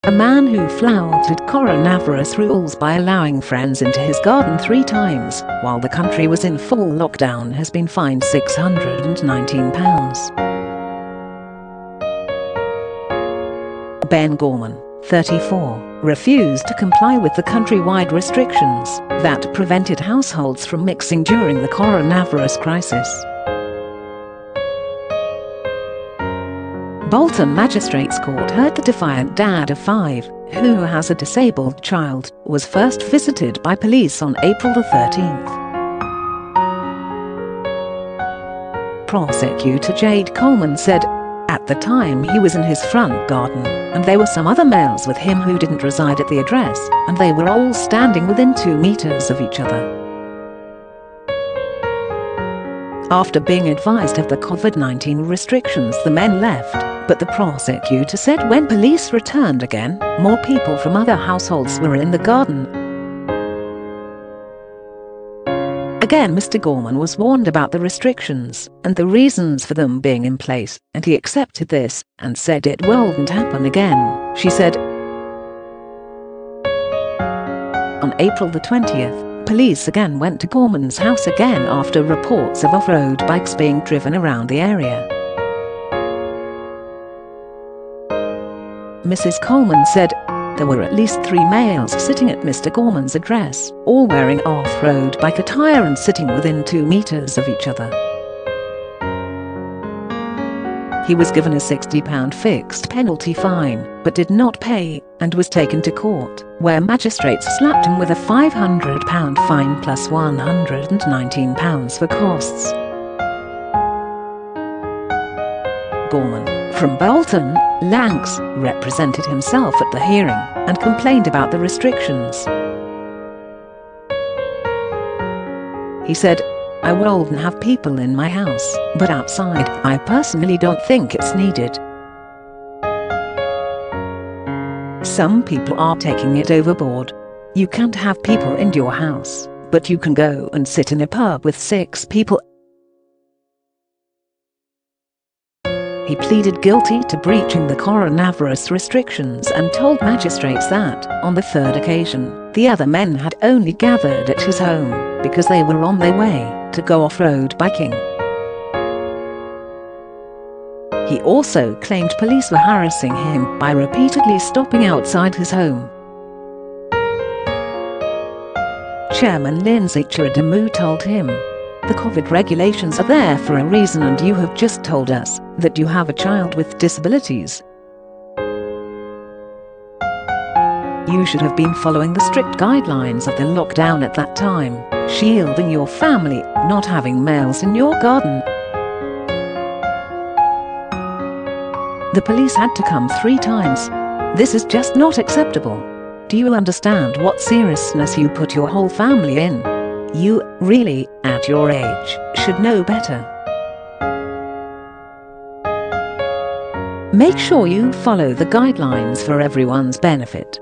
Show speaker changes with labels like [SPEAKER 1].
[SPEAKER 1] A man who flouted coronavirus rules by allowing friends into his garden 3 times while the country was in full lockdown has been fined £619. Ben Gorman, 34, refused to comply with the countrywide restrictions that prevented households from mixing during the coronavirus crisis. Bolton Magistrates Court heard the defiant dad of 5, who has a disabled child, was first visited by police on April the 13th. Prosecutor Jade Coleman said, "At the time he was in his front garden, and there were some other males with him who didn't reside at the address, and they were all standing within 2 meters of each other." After being advised of the COVID-19 restrictions, the men left, but the prosecutor said when police returned again, more people from other households were in the garden. Again, Mr. Gorman was warned about the restrictions and the reasons for them being in place, and he accepted this and said it wouldn't happen again, she said. On April the 20th, police again went to Gorman's house again after reports of off-road bikes being driven around the area. Mrs. Coleman said, "There were at least 3 males sitting at Mr. Gorman's address, all wearing off-road bike attire and sitting within 2 meters of each other." He was given a £60 fixed penalty fine, but did not pay, and was taken to court, where magistrates slapped him with a £500 fine plus £119 for costs. Gorman, from Bolton, Lancs, represented himself at the hearing and complained about the restrictions. He said, "I wouldn't have people in my house, but outside, I personally don't think it's needed. Some people are taking it overboard. You can't have people in your house, but you can go and sit in a pub with 6 people." He pleaded guilty to breaching the coronavirus restrictions and told magistrates that, on the 3rd occasion, the other men had only gathered at his home because they were on their way to go off-road biking. He also claimed police were harassing him by repeatedly stopping outside his home. Chairman Lindsay Chiradamu told him, "The COVID regulations are there for a reason, and you have just told us that you have a child with disabilities. You should have been following the strict guidelines of the lockdown at that time, shielding your family, not having males in your garden." The police had to come 3 times. "This is just not acceptable. Do you understand what seriousness you put your whole family in? You, really, at your age, should know better. Make sure you follow the guidelines for everyone's benefit."